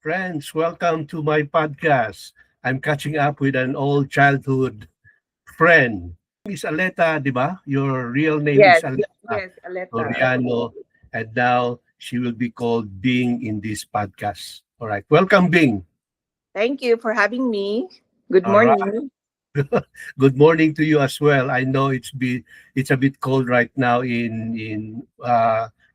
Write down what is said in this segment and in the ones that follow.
Friends, welcome to my podcast. I'm catching up with an old childhood friend. Miss Aleta, di ba? Your real name is Yes, Aleta yes, Aleta. Toriano, and now she will be called Bing in this podcast. All right, welcome, Bing. Thank you for having me. Good All right, morning. good morning to you as well. I know it's a bit cold right now in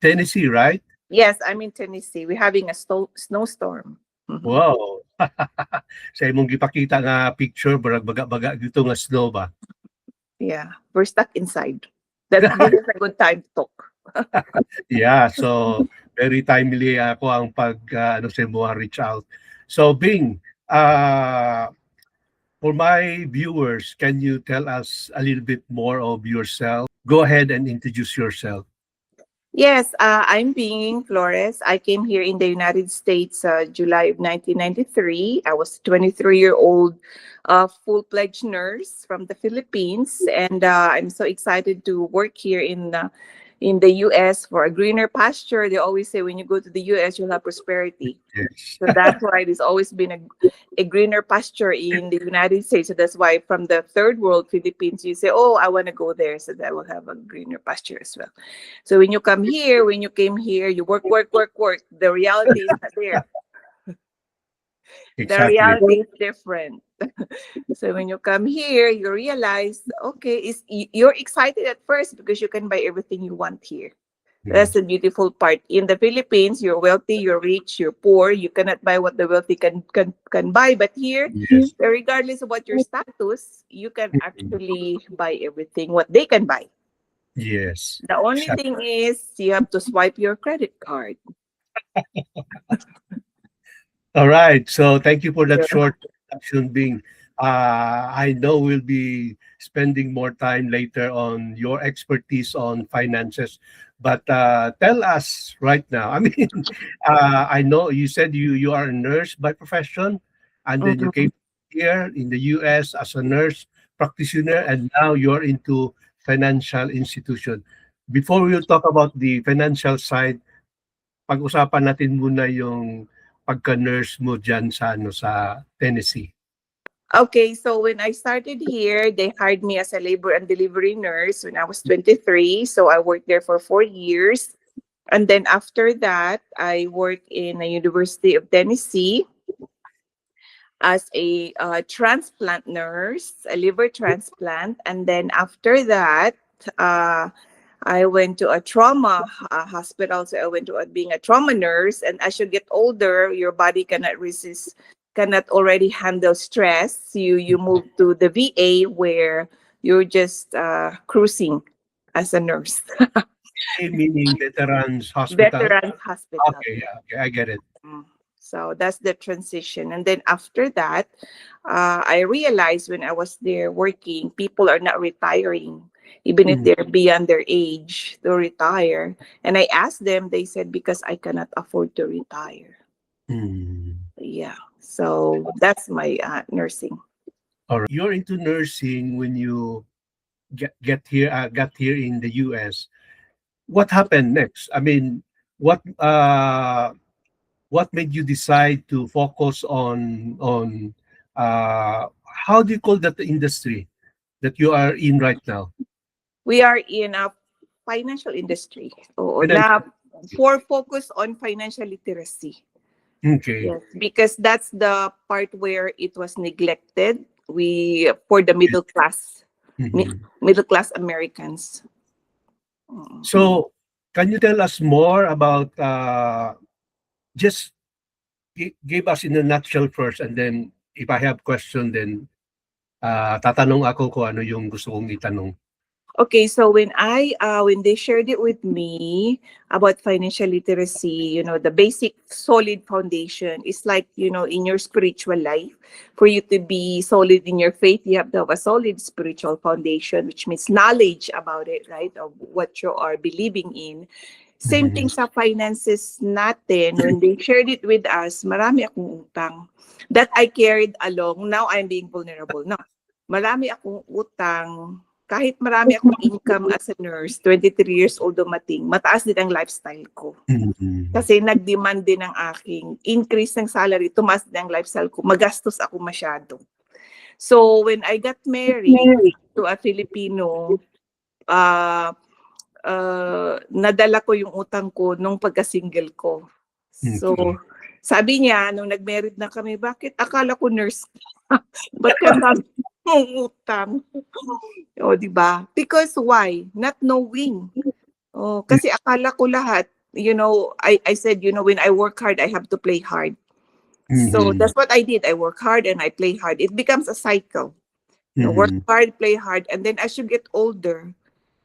Tennessee, right? Yes, I'm in Tennessee. We're having a snowstorm. Mhm. Wow. Sa imong gipakita nga picture, barag baga-baga dito nga snow ba? Yeah, we're stuck inside. This is a good time to talk. Yeah, so very timely ako ang ano sa mo reach out. So Bing, uh, for my viewers, can you tell us a little bit more of yourself? Go ahead and introduce yourself. Yes, I'm being Flores. I came here in the United States July of 1993. I was 23-year-old full-fledged nurse from the Philippines, and I'm so excited to work here in the U.S. for a greener pasture. They always say when you go to the U.S., you'll have prosperity. Yes. So that's why there's always been a greener pasture in the United States. So that's why from the third world, Philippines, you say, oh, I want to go there so that I will have a greener pasture as well. So when you came here, you work, work, work, work. The reality is not there. The Exactly. reality is different. So when you come here, you realize, okay, you're excited at first because you can buy everything you want here. Mm. That's the beautiful part. In the Philippines, you're wealthy, you're rich, you're poor. You cannot buy what the wealthy can buy. But here, Yes. regardless of what your status, you can actually buy everything what they can buy. Yes. The only Exactly. thing is you have to swipe your credit card. All right. So thank you for that Yeah. short introduction, Bing. I know we'll be spending more time later on your expertise on finances, but tell us right now. I mean, I know you said you are a nurse by profession, and then you Mhm. came here in the U.S. as a nurse practitioner, and now you're into financial institution. Before we will talk about the financial side, pag-usapan natin muna yung pagka-nurse mo diyan sa ano, sa Tennessee. Okay, so when I started here, they hired me as a labor and delivery nurse when I was 23. So I worked there for 4 years. And then after that, I worked in the University of Tennessee as a transplant nurse, a liver transplant. And then after that, uh, I went to a trauma hospital. So I went to being a trauma nurse. And as you get older, your body cannot already handle stress. You move to the VA where you're just cruising as a nurse. Meaning Veterans Hospital? Veterans Hospital. Okay, yeah, okay, I get it. Mm. So that's the transition. And then after that, I realized when I was there working, people are not retiring, even if Mm, they're beyond their age to retire. And I asked them, they said, because I cannot afford to retire. mm. Yeah. So that's my nursing. Alright. You're into nursing when you got here in the US. What happened next? I mean, what uh, what made you decide to focus on how do you call that industry that you are in right now? We are in a financial industry. Oo, na Financial. for focus on financial literacy. Okay. Yes, because that's the part where it was neglected. We for the Yes. Mhm. middle class Americans. Mm. So, can you tell us more about just give us in a nutshell first, and then if I have question, then tatanong ako kung ano yung gusto kong itanong. Okay, so when they shared it with me about financial literacy, the basic solid foundation is like, in your spiritual life, for you to be solid in your faith, you have to have a solid spiritual foundation, which means knowledge about it, right? Of what you are believing in. Same thing Mhm. sa finances natin. When they shared it with us, marami akong utang that I carried along. Now I'm being vulnerable. No, marami akong utang kahit marami akong income as a nurse, 23 years old dumating, mataas din ang lifestyle ko. Mhm. Kasi nag-demand din ang aking increase ng salary, tumaas din ang lifestyle ko, magastos ako masyado. So when I got married to a Filipino, nadala ko yung utang ko nung pagka-single ko. So Okay. sabi niya, nung nag-married na kami, bakit akala ko nurse ka? Ba't ka sabi mong utang? O, di ba? Because why? Not knowing. Oh, kasi akala ko lahat, I said, when I work hard, I have to play hard. So Mhm. that's what I did. I work hard and I play hard. It becomes a cycle. Work Mhm. hard, play hard, and then as you get older,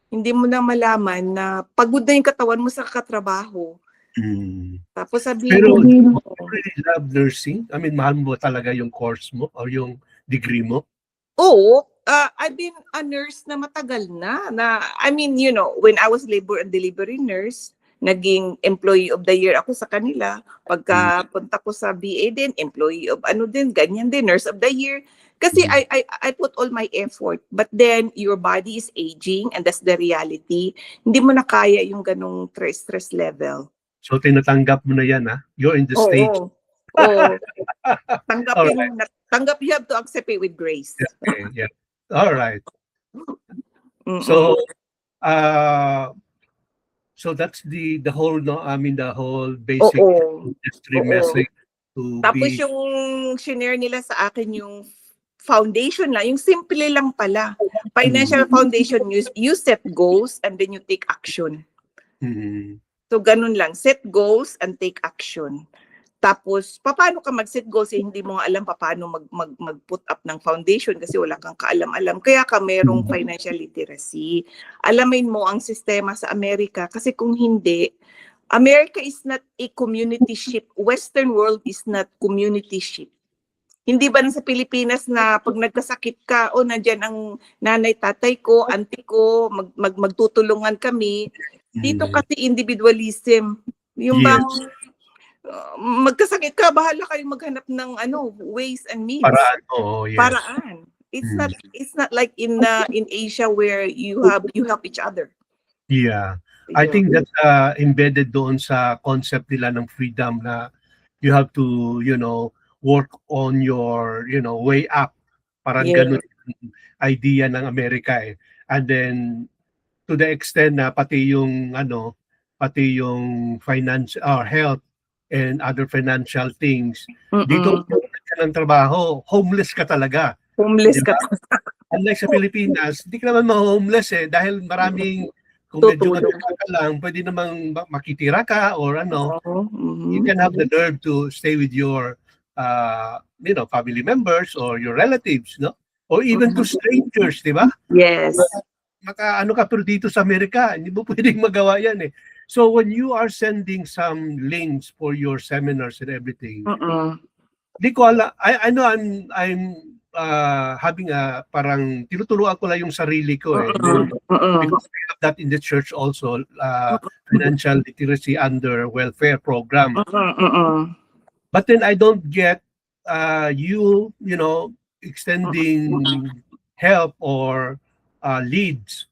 hindi mo na malaman na pagod na yung katawan mo sa katrabaho. Mhm. Tapos sabihin Pero mo, do you really love nursing? I mean, mahal mo talaga yung course mo or yung degree mo? oo, I've been a nurse na matagal na I mean, when I was labor and delivery nurse, naging employee of the year ako sa kanila. Pagka punta ko sa BA din, employee of ano din, ganyan din, nurse of the year. Kasi Mhm. I put all my effort, but then your body is aging and that's the reality. Hindi mo na kaya yung ganong stress level. So tinatanggap mo na yan, You're in the stage. Oo. Oo. Alright. You have to accept it with grace. Okay, yeah. Alright. Mm-mm. So, uh, so that's the whole, no, I mean, the whole basic Oo. industry Oo. message to Tapos be. yung shinare nila sa akin yung foundation lang, yung simple lang pala. Financial foundation, you set goals and then you take action. Mhm. So ganun lang, set goals and take action. Tapos, paano ka mag-set goals eh, hindi mo nga alam paano mag-put up ng foundation kasi wala kang kaalam-alam. Kaya ka merong financial literacy. Alamin mo ang sistema sa Amerika kasi kung hindi, America is not a community ship. Western world is not community ship. Hindi ba sa Pilipinas na pag nagkasakit ka, nandyan ang nanay, tatay ko, auntie ko, magtutulungan kami. Dito kasi individualism. Yung Yes, bang magkasakit ka, bahala kayong maghanap ng ways and means. paraan. Oo, yes. Paraan. It's not like in Asia where you help each other. Yeah. I think that's embedded doon sa concept nila ng freedom na you have to, work on your, way up. Parang Yeah. ganun yung idea ng Amerika eh. And then to the extent na pati yung finance or health and other financial things. Dito Mm-mm. ka ng trabaho, homeless ka talaga. Homeless Diba? ka. Unlike sa Pilipinas, hindi ka naman ma-homeless eh dahil maraming kung medyo Tutulong. matyaga ka lang, pwede namang makitira ka or you Mhm. can have the nerve to stay with your family members or your relatives, no? Or even to strangers, di ba? Yes. Ka, pero dito sa Amerika, hindi mo pwedeng magawa yan eh. So when you are sending some links for your seminars and everything, Mm-mm. di ko alam, I know I'm having parang tinutuluan ko lang yung sarili ko eh. Mm-mm. Because we have that in the church also, financial literacy under welfare program. Mm-mm. But then I don't get you extending help or leads,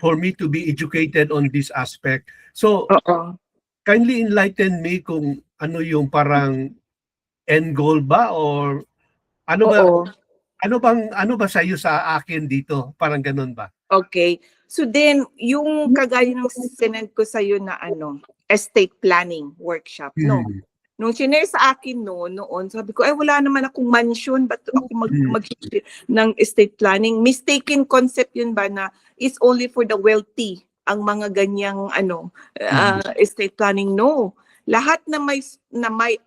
for me to be educated on this aspect. So Oo. kindly enlighten me kung ano yung parang end goal ba or ano ba Oo. ano ba sa iyo sa akin dito, parang ganun ba? Okay. So then, yung kagaya ng sinend ko sa'yo na estate planning workshop, no? Hmm. Nung sinare sa akin noon, sabi ko, wala naman akong mansion, ba't ako mag ng estate planning? Mistaken concept yun ba na it's only for the wealthy ang mga ganyang estate planning? No. Lahat na may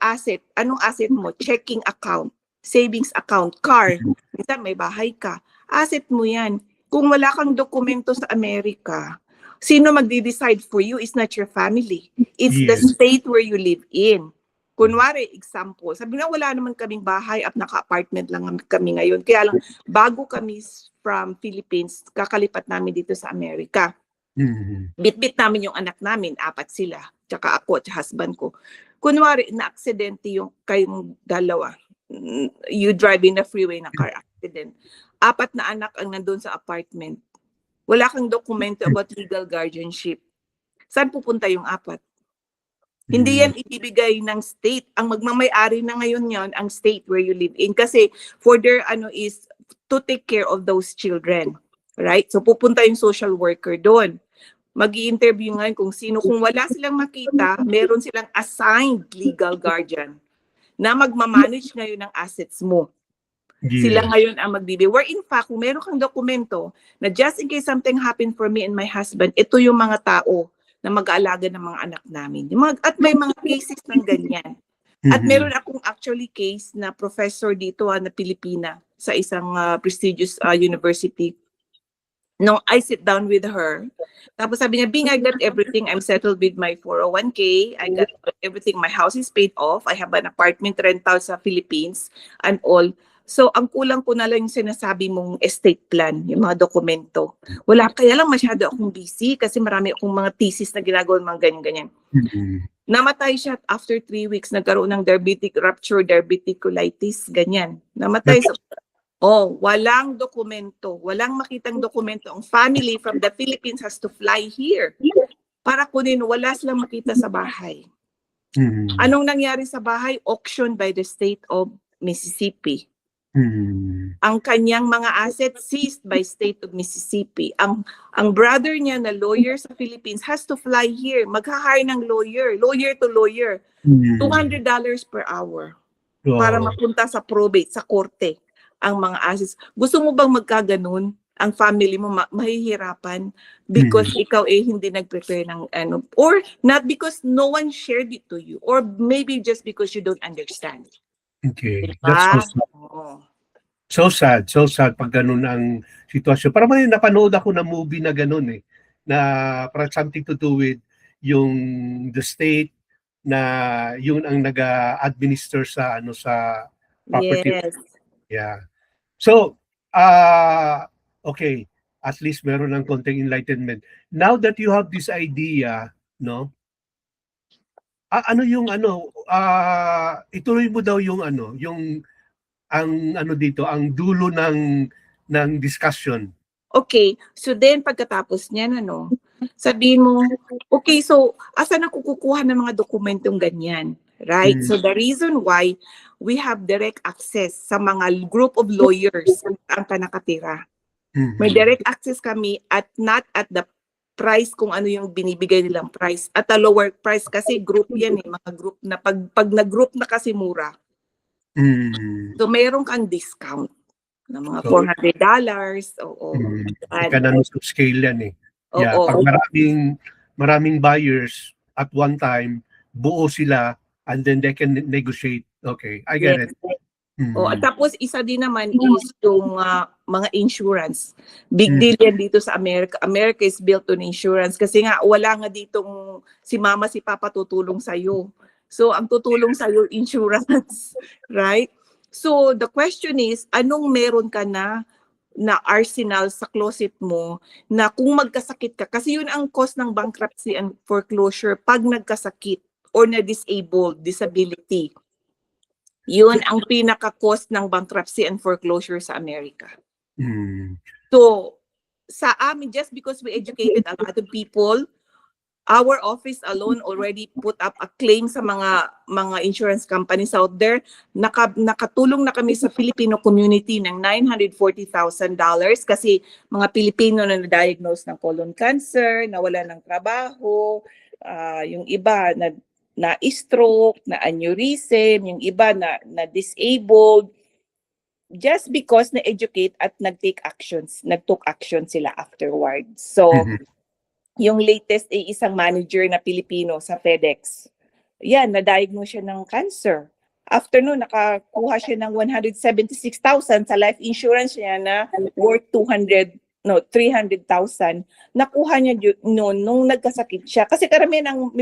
asset, anong asset mo? Checking account, savings account, car. Minsan may bahay ka. Asset mo yan. Kung wala kang dokumento sa Amerika, sino magde-decide for you is not your family. It's the Yes. state where you live in. Kunwari, example, sabi na wala naman kaming bahay at naka-apartment lang kami ngayon. Kaya lang, bago kami from Philippines, kakalipat namin dito sa Amerika. Bit-bit namin yung anak namin, 4 sila, tsaka ako at husband ko. Kunwari, na-aksidente yung kayong dalawa. You drive in the freeway na car accident. 4 na anak ang nandun sa apartment. Wala kang dokumento about legal guardianship. Saan pupunta yung 4? Hindi yan ibibigay ng state. Ang magmamay-ari na ngayon yon ang state where you live in. Kasi for their is to take care of those children. Right? So pupunta yung social worker doon. Mag-i-interview ngayon kung sino. Kung wala silang makita, meron silang assigned legal guardian na magmamanage ngayon ng assets mo. Sila ngayon ang magbibigay. Where in fact, kung meron kang dokumento na just in case something happened for me and my husband, ito yung mga tao na mag-aalaga ng mga anak namin. At may mga cases ng ganyan. At meron akong actually case na professor dito na Pilipina sa isang prestigious university. No, I sit down with her. Tapos sabi niya, Bing, I got everything. I'm settled with my 401k. I got everything. My house is paid off. I have an apartment rental sa Philippines and all. So, ang kulang ko na lang yung sinasabi mong estate plan, yung mga dokumento. Wala, kaya lang masyado akong busy kasi marami akong mga thesis na ginagawa, mga ganyan-ganyan. Namatay siya after 3 weeks. Nagkaroon ng diabetic rupture, diverticulitis, ganyan. Namatay sa... walang dokumento. Walang makitang dokumento. Ang family from the Philippines has to fly here para kunin. Wala silang makita sa bahay. Anong nangyari sa bahay? Auction by the state of Mississippi. Ang kanyang mga assets seized by state of Mississippi. Ang brother niya na lawyer sa Philippines has to fly here. Magha-hire ng lawyer to lawyer. $200 per hour para mapunta sa probate, sa korte. Ang mga assets. Gusto mo bang magkaganon? Ang family mo mahihirapan because ikaw hindi nag-prepare ng or not because no one shared it to you or maybe just because you don't understand. Okay. Diba? That's so sad. So sad pag ganun ang sitwasyon. Parang may napanood ako na movie na ganun na parang something to do with yung the state na yun ang nag-administer sa sa property. Yes. Yeah. So, okay, at least meron ng konting enlightenment. Now that you have this idea, no? Ituloy mo daw yung ang dito, ang dulo ng discussion. Okay, so then pagkatapos niyan sabihin mo, okay, so asan ako kukuha ng mga dokumentong ganyan? Right? So the reason why we have direct access sa mga group of lawyers ang nakatira. May direct access kami at not at the price kung ano yung binibigay nilang price. At a lower price kasi group yan mga group na pag na-group na kasi mura. So mayroon kang discount na mga $400. Economics of scale yan Yeah, pag maraming buyers at one time, buo sila and then they can negotiate. Okay, I get it. At tapos isa din naman is yung mga insurance. Big deal yan dito sa America. America is built on insurance kasi nga wala nga ditong si mama si papa tutulong sa'yo. So ang tutulong sa'yo insurance, right? So the question is, anong meron ka na arsenal sa closet mo na kung magkasakit ka, kasi yun ang cause ng bankruptcy and foreclosure pag nagkasakit or na-disabled, disability. Yun ang pinaka-cause ng bankruptcy and foreclosure sa Amerika. So, sa amin, just because we educated a lot of people, our office alone already put up a claim sa mga insurance companies out there. Nakatulong na kami sa Filipino community ng $940,000 kasi mga Pilipino na na-diagnose ng colon cancer, nawala ng trabaho, yung iba na stroke, na aneurysm, yung iba na disabled, just because na-educate at nag-took action sila afterwards. So, yung latest ay isang manager na Pilipino sa FedEx. Yan, na-diagnose siya ng cancer. After nun, nakakuha siya ng $176,000 sa life insurance niya na worth $300,000. Nakuha niya noon nung nagkasakit siya. Kasi karamihan ng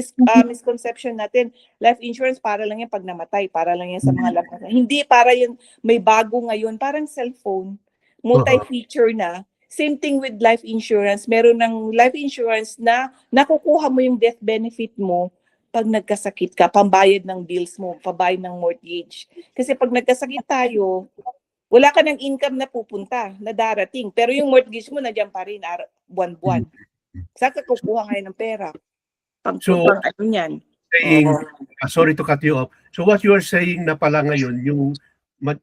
misconception natin, life insurance para lang yan pag namatay, para lang yan sa mga lakas. Hindi, para yun, may bago ngayon, parang cellphone, multi-feature na. Same thing with life insurance. Meron ng life insurance na nakukuha mo yung death benefit mo pag nagkasakit ka, pambayad ng bills mo, pambayad ng mortgage. Kasi pag nagkasakit tayo, Wala ka ng income na pupunta, na darating. Pero yung mortgage mo, nandiyan pa rin, buwan-buwan. Saan ka kukuha ngayon ng pera? So, Ano yan? saying, sorry to cut you off. So what you are saying na pala ngayon, yung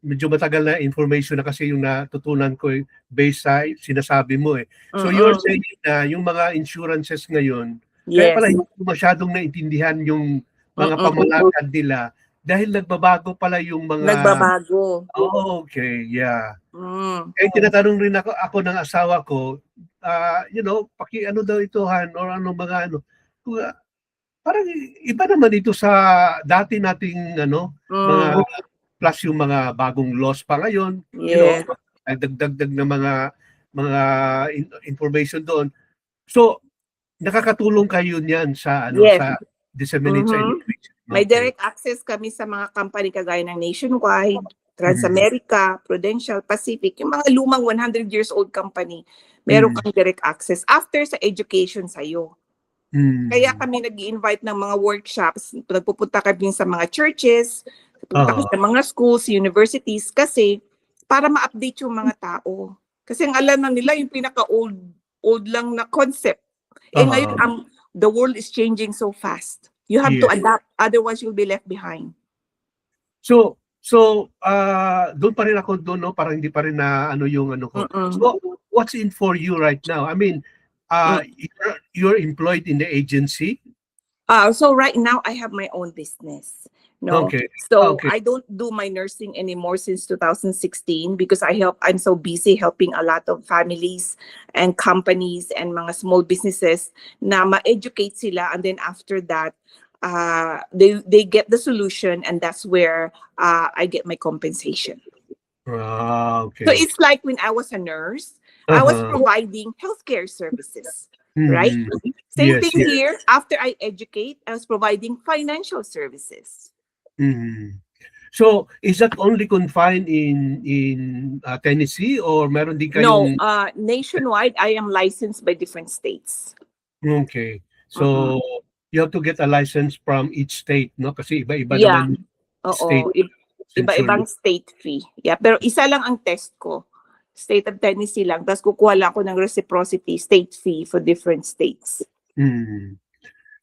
medyo matagal na information na kasi yung natutunan ko based sa sinasabi mo eh. So you're saying na yung mga insurances ngayon, kaya pala hindi ko masyadong naintindihan yung mga pamalakad nila dahil nagbabago pala yung mga... Nagbabago. Oh, okay, yeah. Eh, tinatanong rin ako ng asawa ko, you know, ano daw ito, Han, or ano mga ano. Parang iba naman ito sa dati nating mga plus yung mga bagong laws pa ngayon, you know, dagdag na mga information doon. So nakakatulong kayo niyan sa sa disseminate sa information. May direct access kami sa mga company kagaya ng Nationwide, Transamerica, Prudential, Pacific, yung mga lumang 100 years old company, meron kang direct access after sa education sa'yo. Kaya kami nag-i-invite ng mga workshops, nagpupunta kami sa mga churches, pupunta kami sa mga schools, universities, kasi para ma-update yung mga tao. Kasi ang alam na nila yung pinaka-old lang na concept. Eh ngayon, the world is changing so fast. You have to adapt, otherwise you'll be left behind. So doon pa rin ako doon, no? Parang hindi pa rin na yung ko. So what's in for you right now? I mean, you're employed in the agency? So right now I have my own business. No. Okay. So I don't do my nursing anymore since 2016 because I'm so busy helping a lot of families and companies and mga small businesses na ma-educate sila, and then after that they get the solution, and that's where I get my compensation. Okay. So it's like when I was a nurse, I was providing healthcare services, right? Same thing here. After I educate, I was providing financial services. So is that only confined in Tennessee, or meron din kayong... No, nationwide. I am licensed by different states. Okay. So you have to get a license from each state, no? Kasi iba-iba naman state. Iba-ibang state fee. Yeah, pero isa lang ang test ko. State of Tennessee lang. Tapos kukuha lang ako ng reciprocity state fee for different states.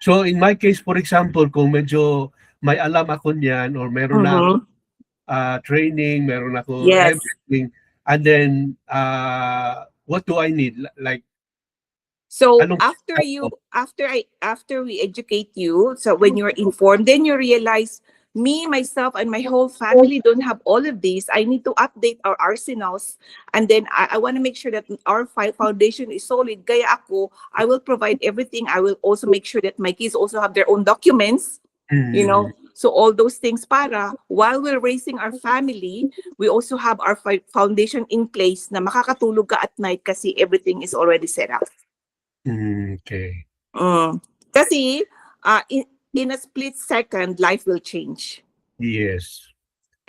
So in my case, for example, kung medyo may alam ako niyan, or meron na ako training, meron ako everything, and then what do I need? Like, so after we educate you, so when you're informed, then you realize, me, myself, and my whole family don't have all of these. I need to update our arsenals, and then I want to make sure that our foundation is solid. Kaya ako, I will provide everything. I will also make sure that my kids also have their own documents. You know, so all those things para while we're raising our family, we also have our foundation in place na makakatulog ka at night kasi everything is already set up. Okay. Kasi in a split second, life will change. Yes.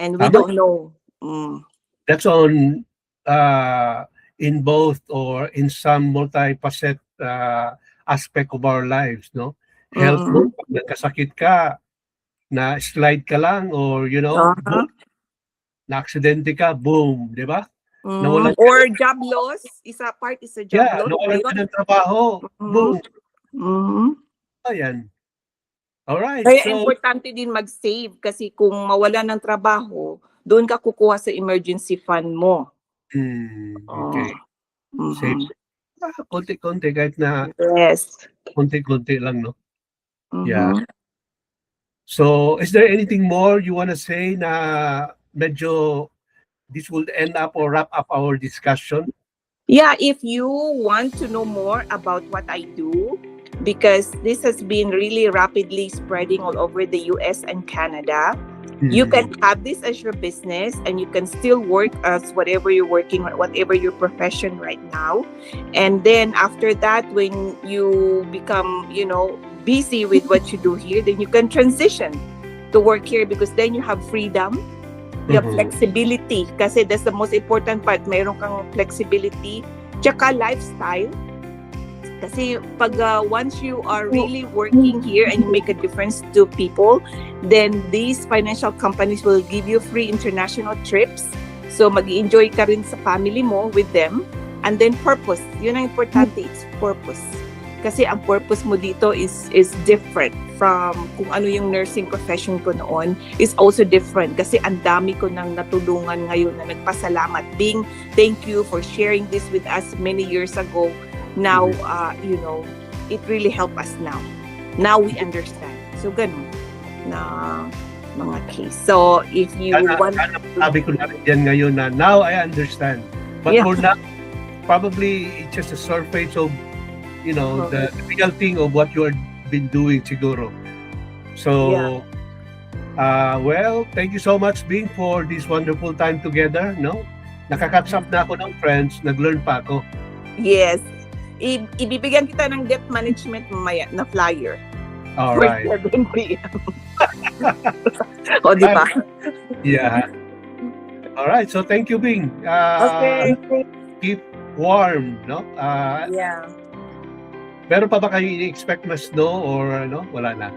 And we don't know. That's on in both or in some multi-facet aspect of our lives, no? Health mo, pag nagkasakit ka, na-slide ka lang, or you know, boom, na-aksidente ka, boom, di ba? Or job loss, isa job loss. Nawalan ka ng trabaho, boom. Ayan. Alright. Kaya importante din mag-save kasi kung mawala ng trabaho, doon ka kukuha sa emergency fund mo. Okay. Save. Konti-konti kahit na konti-konti lang, no? Yeah. So, is there anything more you want to say na medyo this will end up or wrap up our discussion? Yeah, if you want to know more about what I do, because this has been really rapidly spreading all over the US and Canada, you can have this as your business and you can still work as whatever you're working or whatever your profession right now. And then after that, when you become, busy with what you do here, then you can transition to work here because then you have freedom, you have flexibility kasi that's the most important part. Mayroon kang flexibility, tsaka lifestyle. Kasi pag once you are really working here and you make a difference to people, then these financial companies will give you free international trips So, mag-enjoy ka rin sa family mo with them. And then, purpose. Yun ang importante, it's purpose. Kasi ang purpose mo dito is different from kung ano yung nursing profession ko noon, is also different. Kasi ang dami ko nang natulungan ngayon na nagpasalamat. Thank you for sharing this with us many years ago. Now, it really helped us now. Now we understand. So, ganun na mga case. So, if you want to... Sabi ko na rin yan ngayon na now I understand. But Yeah. for now, probably it's just a surface of, the real thing of what you have been doing siguro. So, well, thank you so much, Bing, for this wonderful time together, no? Nakaka-catch up na ako ng friends, nag-learn pa ako. Yes. Ibibigyan kita ng debt management mamaya na flyer. All For right. 7 p.m. O, di ba? Yeah. All right. So, thank you, Bing. Okay. Keep warm, no? Yeah. Meron pa ba kayo ini-expect na snow or wala na?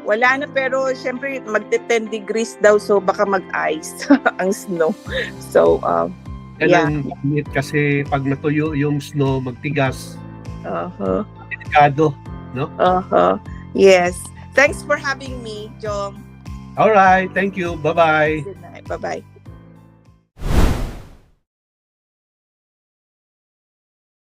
Wala na, pero syempre magte 10 degrees daw, so baka mag-ice ang snow. So, Yan ang limit kasi pag natuyo yung snow, magtigas. Delikado, no? Yes. Thanks for having me, Jom. All right. Thank you. Bye-bye. Good night. Bye-bye.